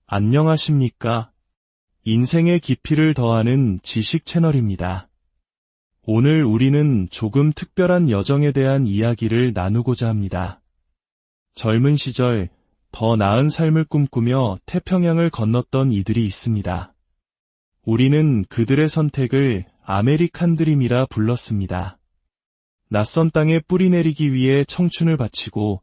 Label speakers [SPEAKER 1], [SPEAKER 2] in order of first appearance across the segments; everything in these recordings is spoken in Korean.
[SPEAKER 1] 안녕하십니까? 인생의 깊이를 더하는 지식 채널입니다. 오늘 우리는 조금 특별한 여정에 대한 이야기를 나누고자 합니다. 젊은 시절 더 나은 삶을 꿈꾸며 태평양을 건넜던 이들이 있습니다. 우리는 그들의 선택을 아메리칸 드림이라 불렀습니다. 낯선 땅에 뿌리 내리기 위해 청춘을 바치고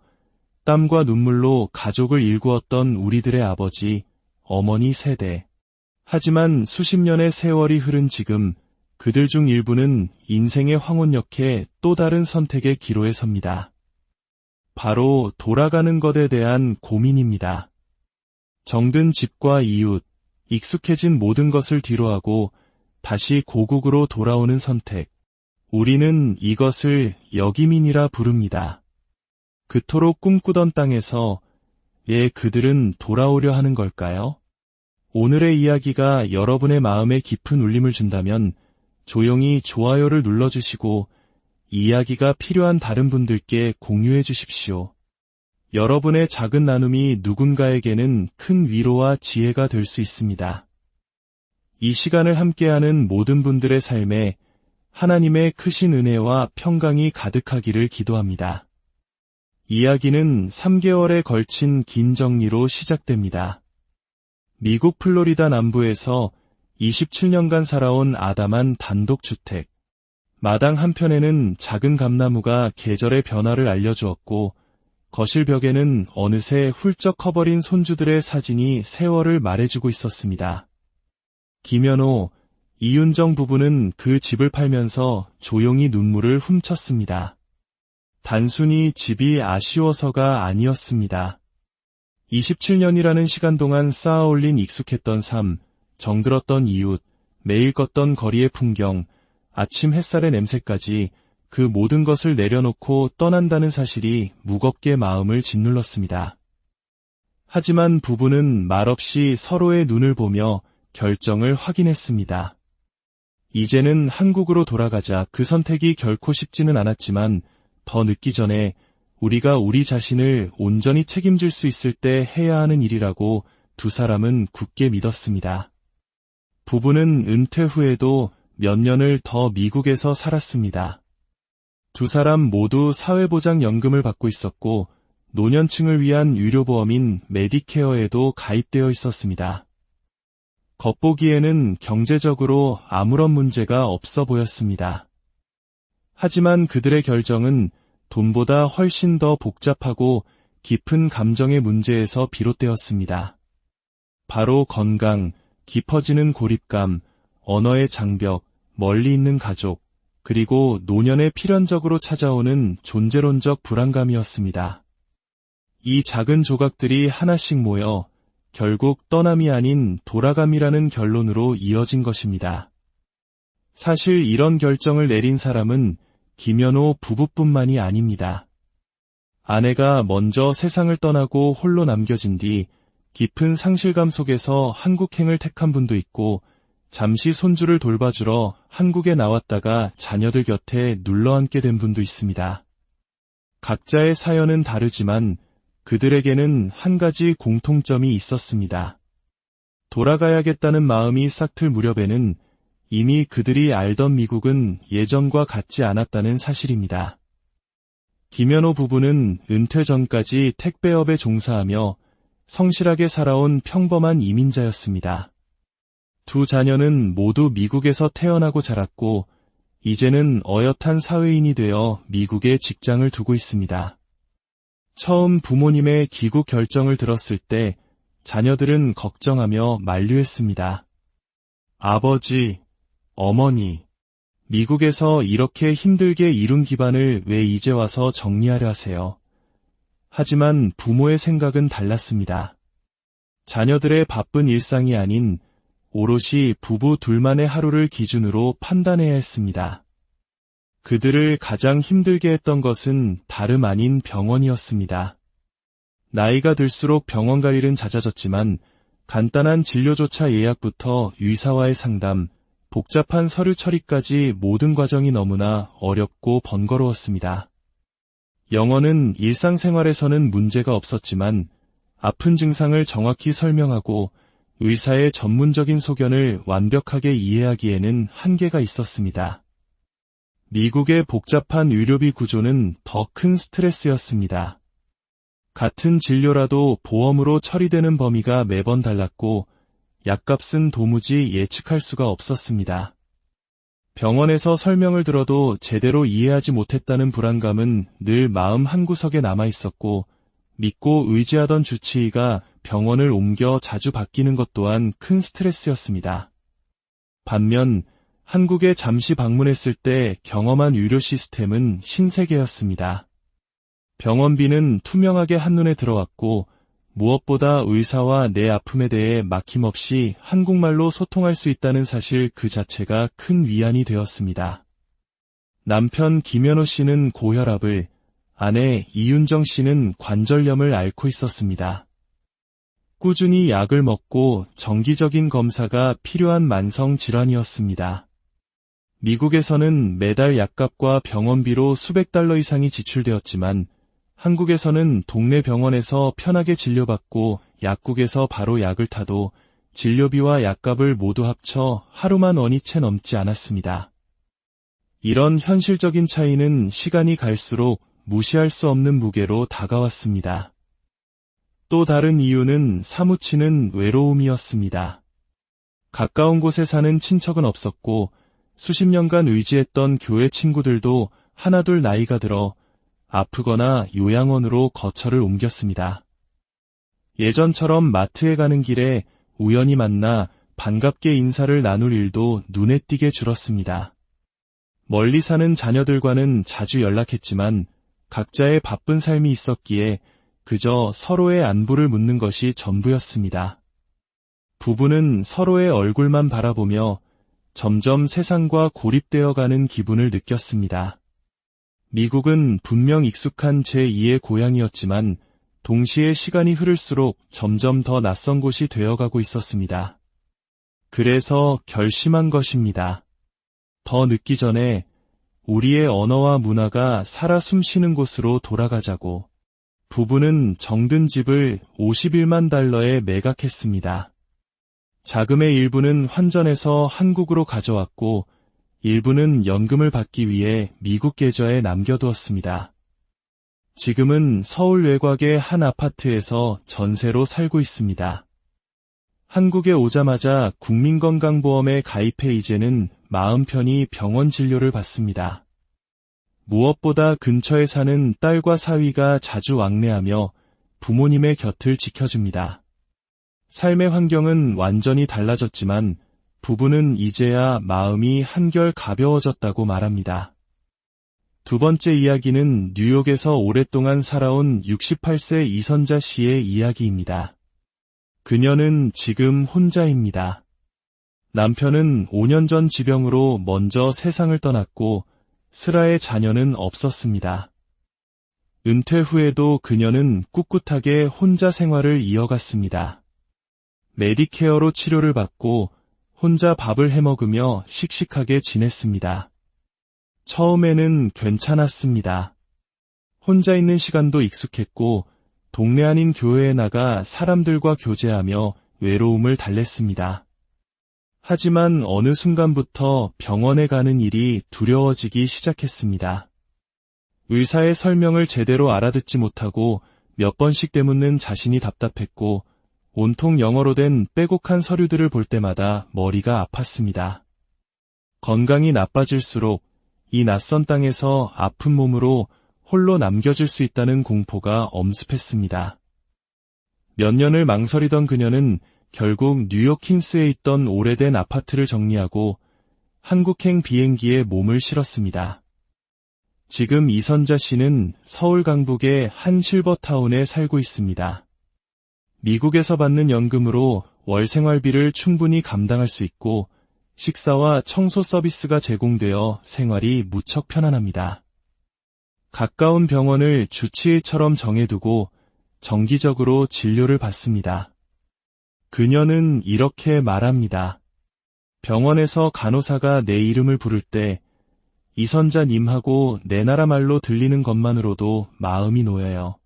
[SPEAKER 1] 땀과 눈물로 가족을 일구었던 우리들의 아버지, 어머니 세대. 하지만 수십 년의 세월이 흐른 지금 그들 중 일부는 인생의 황혼역에 또 다른 선택의 기로에 섭니다. 바로 돌아가는 것에 대한 고민입니다. 정든 집과 이웃, 익숙해진 모든 것을 뒤로하고 다시 고국으로 돌아오는 선택. 우리는 이것을 여기민이라 부릅니다. 그토록 꿈꾸던 땅에서 왜 그들은 돌아오려 하는 걸까요? 오늘의 이야기가 여러분의 마음에 깊은 울림을 준다면 조용히 좋아요를 눌러주시고 이야기가 필요한 다른 분들께 공유해 주십시오. 여러분의 작은 나눔이 누군가에게는 큰 위로와 지혜가 될 수 있습니다. 이 시간을 함께하는 모든 분들의 삶에 하나님의 크신 은혜와 평강이 가득하기를 기도합니다. 이야기는 3개월에 걸친 긴 정리로 시작됩니다. 미국 플로리다 남부에서 27년간 살아온 아담한 단독주택. 마당 한편에는 작은 감나무가 계절의 변화를 알려주었고 거실 벽에는 어느새 훌쩍 커버린 손주들의 사진이 세월을 말해주고 있었습니다. 김연호, 이윤정 부부는 그 집을 팔면서 조용히 눈물을 훔쳤습니다. 단순히 집이 아쉬워서가 아니었습니다. 27년이라는 시간 동안 쌓아올린 익숙했던 삶, 정들었던 이웃, 매일 걷던 거리의 풍경, 아침 햇살의 냄새까지 그 모든 것을 내려놓고 떠난다는 사실이 무겁게 마음을 짓눌렀습니다. 하지만 부부는 말없이 서로의 눈을 보며 결정을 확인했습니다. 이제는 한국으로 돌아가자. 그 선택이 결코 쉽지는 않았지만 더 늦기 전에 우리가 우리 자신을 온전히 책임질 수 있을 때 해야 하는 일이라고 두 사람은 굳게 믿었습니다. 부부는 은퇴 후에도 몇 년을 더 미국에서 살았습니다. 두 사람 모두 사회보장연금을 받고 있었고 노년층을 위한 의료보험인 메디케어에도 가입되어 있었습니다. 겉보기에는 경제적으로 아무런 문제가 없어 보였습니다. 하지만 그들의 결정은 돈보다 훨씬 더 복잡하고 깊은 감정의 문제에서 비롯되었습니다. 바로 건강, 깊어지는 고립감, 언어의 장벽, 멀리 있는 가족, 그리고 노년에 필연적으로 찾아오는 존재론적 불안감이었습니다. 이 작은 조각들이 하나씩 모여 결국 떠남이 아닌 돌아감이라는 결론으로 이어진 것입니다. 사실 이런 결정을 내린 사람은 김연호 부부뿐만이 아닙니다. 아내가 먼저 세상을 떠나고 홀로 남겨진 뒤 깊은 상실감 속에서 한국행을 택한 분도 있고 잠시 손주를 돌봐주러 한국에 나왔다가 자녀들 곁에 눌러앉게 된 분도 있습니다. 각자의 사연은 다르지만 그들에게는 한 가지 공통점이 있었습니다. 돌아가야겠다는 마음이 싹틀 무렵에는 이미 그들이 알던 미국은 예전과 같지 않았다는 사실입니다. 김연호 부부는 은퇴 전까지 택배업에 종사하며 성실하게 살아온 평범한 이민자였습니다. 두 자녀는 모두 미국에서 태어나고 자랐고 이제는 어엿한 사회인이 되어 미국에 직장을 두고 있습니다. 처음 부모님의 귀국 결정을 들었을 때 자녀들은 걱정하며 만류했습니다. 아버지, 어머니, 미국에서 이렇게 힘들게 이룬 기반을 왜 이제 와서 정리하려 하세요? 하지만 부모의 생각은 달랐습니다. 자녀들의 바쁜 일상이 아닌 오롯이 부부 둘만의 하루를 기준으로 판단해야 했습니다. 그들을 가장 힘들게 했던 것은 다름 아닌 병원이었습니다. 나이가 들수록 병원 갈 일은 잦아졌지만 간단한 진료조차 예약부터 의사와의 상담, 복잡한 서류 처리까지 모든 과정이 너무나 어렵고 번거로웠습니다. 영어는 일상생활에서는 문제가 없었지만 아픈 증상을 정확히 설명하고 의사의 전문적인 소견을 완벽하게 이해하기에는 한계가 있었습니다. 미국의 복잡한 의료비 구조는 더 큰 스트레스였습니다. 같은 진료라도 보험으로 처리되는 범위가 매번 달랐고 약값은 도무지 예측할 수가 없었습니다. 병원에서 설명을 들어도 제대로 이해하지 못했다는 불안감은 늘 마음 한구석에 남아 있었고 믿고 의지하던 주치의가 병원을 옮겨 자주 바뀌는 것 또한 큰 스트레스였습니다. 반면 한국에 잠시 방문했을 때 경험한 의료 시스템은 신세계였습니다. 병원비는 투명하게 한눈에 들어왔고 무엇보다 의사와 내 아픔에 대해 막힘없이 한국말로 소통할 수 있다는 사실 그 자체가 큰 위안이 되었습니다. 남편 김현호 씨는 고혈압을, 아내 이윤정 씨는 관절염을 앓고 있었습니다. 꾸준히 약을 먹고 정기적인 검사가 필요한 만성 질환이었습니다. 미국에서는 매달 약값과 병원비로 수백 달러 이상이 지출되었지만 한국에서는 동네 병원에서 편하게 진료받고 약국에서 바로 약을 타도 진료비와 약값을 모두 합쳐 하루만 원이 채 넘지 않았습니다. 이런 현실적인 차이는 시간이 갈수록 무시할 수 없는 무게로 다가왔습니다. 또 다른 이유는 사무치는 외로움이었습니다. 가까운 곳에 사는 친척은 없었고 수십 년간 의지했던 교회 친구들도 하나둘 나이가 들어 아프거나 요양원으로 거처를 옮겼습니다. 예전처럼 마트에 가는 길에 우연히 만나 반갑게 인사를 나눌 일도 눈에 띄게 줄었습니다. 멀리 사는 자녀들과는 자주 연락했지만 각자의 바쁜 삶이 있었기에 그저 서로의 안부를 묻는 것이 전부였습니다. 부부는 서로의 얼굴만 바라보며 점점 세상과 고립되어가는 기분을 느꼈습니다. 미국은 분명 익숙한 제2의 고향이었지만 동시에 시간이 흐를수록 점점 더 낯선 곳이 되어가고 있었습니다. 그래서 결심한 것입니다. 더 늦기 전에 우리의 언어와 문화가 살아 숨쉬는 곳으로 돌아가자고. 부부는 정든 집을 51만 달러에 매각했습니다. 자금의 일부는 환전해서 한국으로 가져왔고 일부는 연금을 받기 위해 미국 계좌에 남겨두었습니다. 지금은 서울 외곽의 한 아파트에서 전세로 살고 있습니다. 한국에 오자마자 국민건강보험에 가입해 이제는 마음 편히 병원 진료를 받습니다. 무엇보다 근처에 사는 딸과 사위가 자주 왕래하며 부모님의 곁을 지켜줍니다. 삶의 환경은 완전히 달라졌지만 부부는 이제야 마음이 한결 가벼워졌다고 말합니다. 두 번째 이야기는 뉴욕에서 오랫동안 살아온 68세 이선자 씨의 이야기입니다. 그녀는 지금 혼자입니다. 남편은 5년 전 지병으로 먼저 세상을 떠났고 슬아의 자녀는 없었습니다. 은퇴 후에도 그녀는 꿋꿋하게 혼자 생활을 이어갔습니다. 메디케어로 치료를 받고 혼자 밥을 해먹으며 씩씩하게 지냈습니다. 처음에는 괜찮았습니다. 혼자 있는 시간도 익숙했고 동네 아닌 교회에 나가 사람들과 교제하며 외로움을 달랬습니다. 하지만 어느 순간부터 병원에 가는 일이 두려워지기 시작했습니다. 의사의 설명을 제대로 알아듣지 못하고 몇 번씩 되묻는 자신이 답답했고 온통 영어로 된 빼곡한 서류들을 볼 때마다 머리가 아팠습니다. 건강이 나빠질수록 이 낯선 땅에서 아픈 몸으로 홀로 남겨질 수 있다는 공포가 엄습했습니다. 몇 년을 망설이던 그녀는 결국 뉴욕 퀸스에 있던 오래된 아파트를 정리하고 한국행 비행기에 몸을 실었습니다. 지금 이선자 씨는 서울 강북의 한 실버타운에 살고 있습니다. 미국에서 받는 연금으로 월 생활비를 충분히 감당할 수 있고 식사와 청소 서비스가 제공되어 생활이 무척 편안합니다. 가까운 병원을 주치의처럼 정해두고 정기적으로 진료를 받습니다. 그녀는 이렇게 말합니다. 병원에서 간호사가 내 이름을 부를 때 이선자님하고 내 나라 말로 들리는 것만으로도 마음이 놓여요.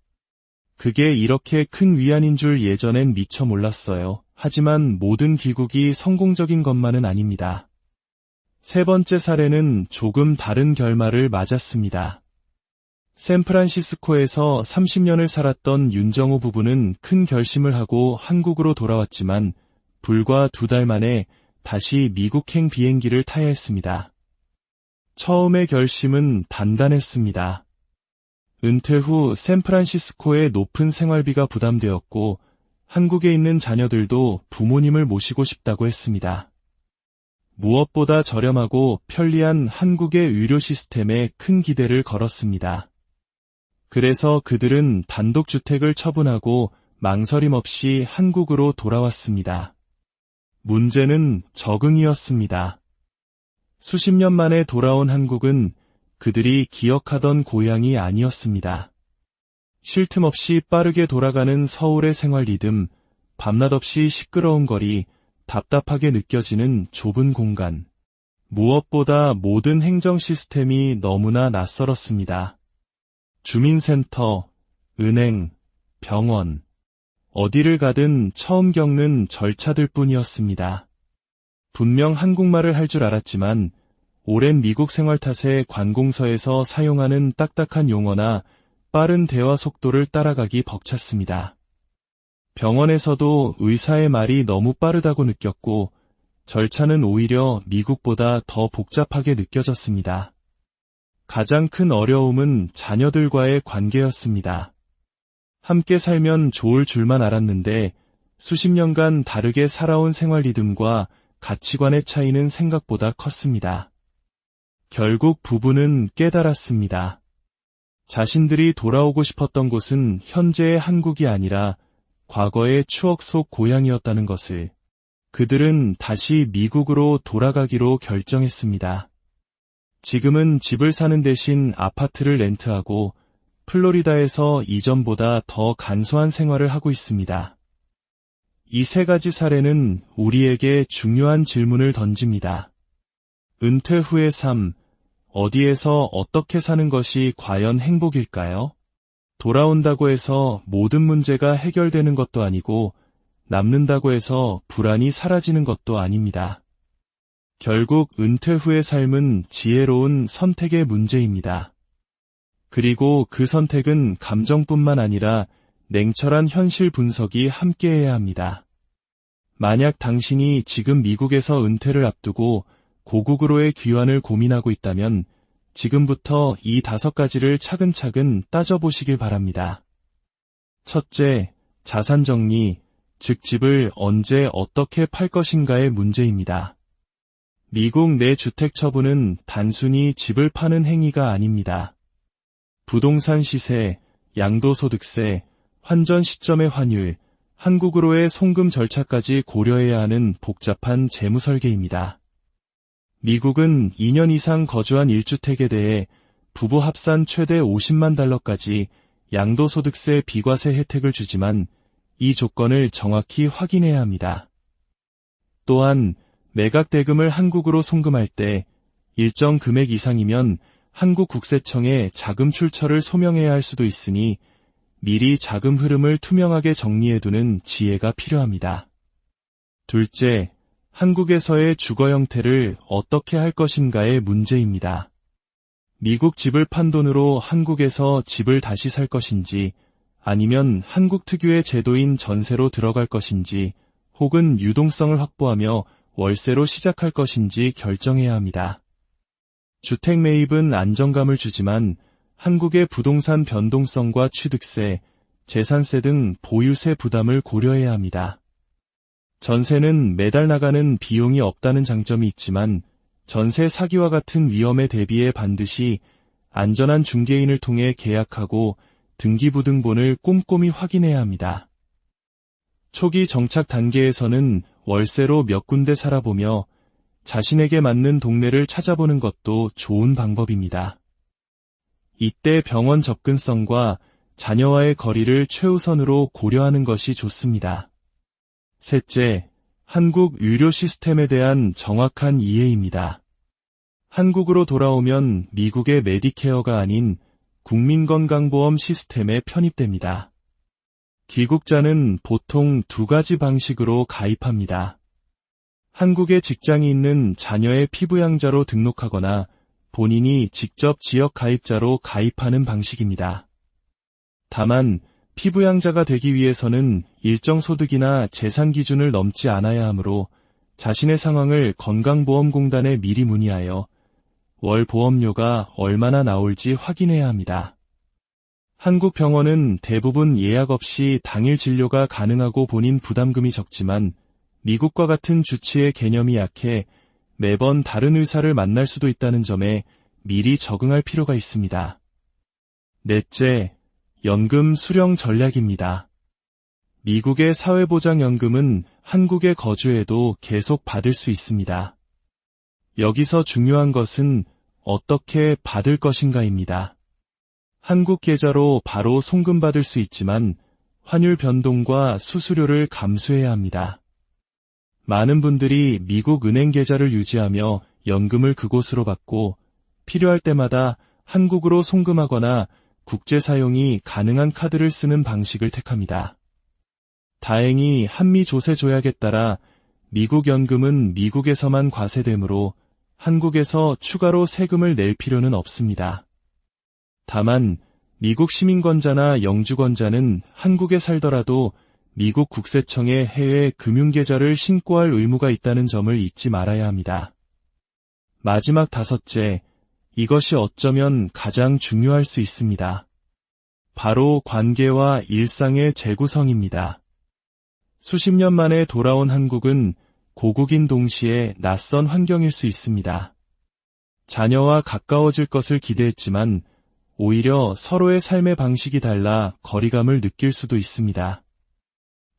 [SPEAKER 1] 그게 이렇게 큰 위안인 줄 예전엔 미처 몰랐어요. 하지만 모든 귀국이 성공적인 것만은 아닙니다. 세 번째 사례는 조금 다른 결말을 맞았습니다. 샌프란시스코에서 30년을 살았던 윤정호 부부는 큰 결심을 하고 한국으로 돌아왔지만 불과 2달 만에 다시 미국행 비행기를 타야 했습니다. 처음의 결심은 단단했습니다. 은퇴 후 샌프란시스코의 높은 생활비가 부담되었고 한국에 있는 자녀들도 부모님을 모시고 싶다고 했습니다. 무엇보다 저렴하고 편리한 한국의 의료 시스템에 큰 기대를 걸었습니다. 그래서 그들은 단독주택을 처분하고 망설임 없이 한국으로 돌아왔습니다. 문제는 적응이었습니다. 수십 년 만에 돌아온 한국은 그들이 기억하던 고향이 아니었습니다. 쉴 틈 없이 빠르게 돌아가는 서울의 생활 리듬, 밤낮 없이 시끄러운 거리, 답답하게 느껴지는 좁은 공간. 무엇보다 모든 행정 시스템이 너무나 낯설었습니다. 주민센터, 은행, 병원, 어디를 가든 처음 겪는 절차들 뿐이었습니다. 분명 한국말을 할 줄 알았지만 오랜 미국 생활 탓에 관공서에서 사용하는 딱딱한 용어나 빠른 대화 속도를 따라가기 벅찼습니다. 병원에서도 의사의 말이 너무 빠르다고 느꼈고 절차는 오히려 미국보다 더 복잡하게 느껴졌습니다. 가장 큰 어려움은 자녀들과의 관계였습니다. 함께 살면 좋을 줄만 알았는데 수십 년간 다르게 살아온 생활 리듬과 가치관의 차이는 생각보다 컸습니다. 결국 부부는 깨달았습니다. 자신들이 돌아오고 싶었던 곳은 현재의 한국이 아니라 과거의 추억 속 고향이었다는 것을. 그들은 다시 미국으로 돌아가기로 결정했습니다. 지금은 집을 사는 대신 아파트를 렌트하고 플로리다에서 이전보다 더 간소한 생활을 하고 있습니다. 이 세 가지 사례는 우리에게 중요한 질문을 던집니다. 은퇴 후의 삶, 어디에서 어떻게 사는 것이 과연 행복일까요? 돌아온다고 해서 모든 문제가 해결되는 것도 아니고 남는다고 해서 불안이 사라지는 것도 아닙니다. 결국 은퇴 후의 삶은 지혜로운 선택의 문제입니다. 그리고 그 선택은 감정뿐만 아니라 냉철한 현실 분석이 함께해야 합니다. 만약 당신이 지금 미국에서 은퇴를 앞두고 고국으로의 귀환을 고민하고 있다면 지금부터 이 5가지를 차근차근 따져보시길 바랍니다. 첫째, 자산 정리, 즉 집을 언제 어떻게 팔 것인가의 문제입니다. 미국 내 주택 처분은 단순히 집을 파는 행위가 아닙니다. 부동산 시세, 양도소득세, 환전 시점의 환율, 한국으로의 송금 절차까지 고려해야 하는 복잡한 재무 설계입니다. 미국은 2년 이상 거주한 1주택에 대해 부부 합산 최대 50만 달러까지 양도소득세 비과세 혜택을 주지만 이 조건을 정확히 확인해야 합니다. 또한 매각 대금을 한국으로 송금할 때 일정 금액 이상이면 한국국세청에 자금 출처를 소명해야 할 수도 있으니 미리 자금 흐름을 투명하게 정리해두는 지혜가 필요합니다. 둘째, 한국에서의 주거 형태를 어떻게 할 것인가의 문제입니다. 미국 집을 판 돈으로 한국에서 집을 다시 살 것인지 아니면 한국 특유의 제도인 전세로 들어갈 것인지 혹은 유동성을 확보하며 월세로 시작할 것인지 결정해야 합니다. 주택 매입은 안정감을 주지만 한국의 부동산 변동성과 취득세, 재산세 등 보유세 부담을 고려해야 합니다. 전세는 매달 나가는 비용이 없다는 장점이 있지만 전세 사기와 같은 위험에 대비해 반드시 안전한 중개인을 통해 계약하고 등기부등본을 꼼꼼히 확인해야 합니다. 초기 정착 단계에서는 월세로 몇 군데 살아보며 자신에게 맞는 동네를 찾아보는 것도 좋은 방법입니다. 이때 병원 접근성과 자녀와의 거리를 최우선으로 고려하는 것이 좋습니다. 셋째, 한국 의료 시스템에 대한 정확한 이해입니다. 한국으로 돌아오면 미국의 메디케어가 아닌 국민건강보험 시스템에 편입됩니다. 귀국자는 보통 두 가지 방식으로 가입합니다. 한국에 직장이 있는 자녀의 피부양자로 등록하거나 본인이 직접 지역 가입자로 가입하는 방식입니다. 다만 피부양자가 되기 위해서는 일정 소득이나 재산 기준을 넘지 않아야 하므로 자신의 상황을 건강보험공단에 미리 문의하여 월 보험료가 얼마나 나올지 확인해야 합니다. 한국 병원은 대부분 예약 없이 당일 진료가 가능하고 본인 부담금이 적지만 미국과 같은 주치의 개념이 약해 매번 다른 의사를 만날 수도 있다는 점에 미리 적응할 필요가 있습니다. 넷째, 연금 수령 전략입니다. 미국의 사회보장연금은 한국에 거주해도 계속 받을 수 있습니다. 여기서 중요한 것은 어떻게 받을 것인가입니다. 한국 계좌로 바로 송금받을 수 있지만 환율 변동과 수수료를 감수해야 합니다. 많은 분들이 미국 은행 계좌를 유지하며 연금을 그곳으로 받고 필요할 때마다 한국으로 송금하거나 국제 사용이 가능한 카드를 쓰는 방식을 택합니다. 다행히 한미 조세 조약에 따라 미국 연금은 미국에서만 과세되므로 한국에서 추가로 세금을 낼 필요는 없습니다. 다만 미국 시민권자나 영주권자는 한국에 살더라도 미국 국세청에 해외 금융계좌를 신고할 의무가 있다는 점을 잊지 말아야 합니다. 마지막 다섯째, 이것이 어쩌면 가장 중요할 수 있습니다. 바로 관계와 일상의 재구성입니다. 수십 년 만에 돌아온 한국은 고국인 동시에 낯선 환경일 수 있습니다. 자녀와 가까워질 것을 기대했지만 오히려 서로의 삶의 방식이 달라 거리감을 느낄 수도 있습니다.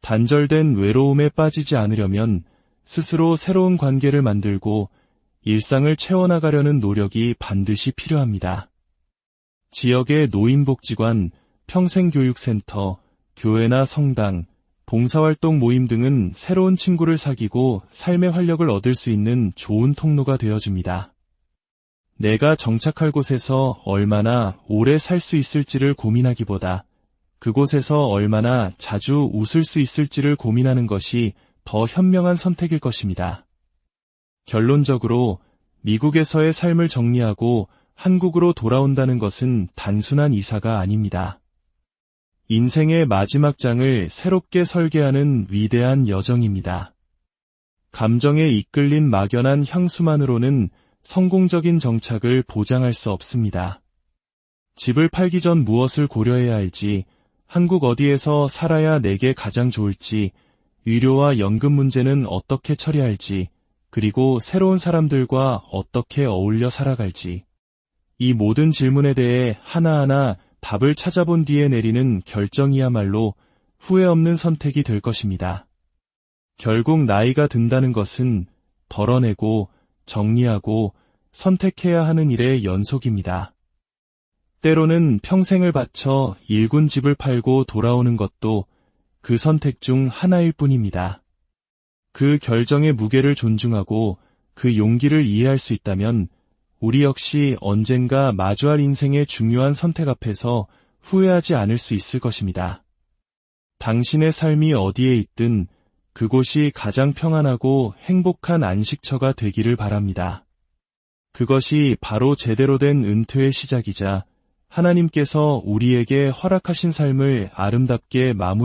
[SPEAKER 1] 단절된 외로움에 빠지지 않으려면 스스로 새로운 관계를 만들고 일상을 채워나가려는 노력이 반드시 필요합니다. 지역의 노인복지관, 평생교육센터, 교회나 성당, 봉사활동 모임 등은 새로운 친구를 사귀고 삶의 활력을 얻을 수 있는 좋은 통로가 되어줍니다. 내가 정착할 곳에서 얼마나 오래 살 수 있을지를 고민하기보다 그곳에서 얼마나 자주 웃을 수 있을지를 고민하는 것이 더 현명한 선택일 것입니다. 결론적으로 미국에서의 삶을 정리하고 한국으로 돌아온다는 것은 단순한 이사가 아닙니다. 인생의 마지막 장을 새롭게 설계하는 위대한 여정입니다. 감정에 이끌린 막연한 향수만으로는 성공적인 정착을 보장할 수 없습니다. 집을 팔기 전 무엇을 고려해야 할지, 한국 어디에서 살아야 내게 가장 좋을지, 의료와 연금 문제는 어떻게 처리할지, 그리고 새로운 사람들과 어떻게 어울려 살아갈지. 이 모든 질문에 대해 하나하나 답을 찾아본 뒤에 내리는 결정이야말로 후회 없는 선택이 될 것입니다. 결국 나이가 든다는 것은 덜어내고 정리하고 선택해야 하는 일의 연속입니다. 때로는 평생을 바쳐 일군 집을 팔고 돌아오는 것도 그 선택 중 하나일 뿐입니다. 그 결정의 무게를 존중하고 그 용기를 이해할 수 있다면 우리 역시 언젠가 마주할 인생의 중요한 선택 앞에서 후회하지 않을 수 있을 것입니다. 당신의 삶이 어디에 있든 그곳이 가장 평안하고 행복한 안식처가 되기를 바랍니다. 그것이 바로 제대로 된 은퇴의 시작이자 하나님께서 우리에게 허락하신 삶을 아름답게 마무리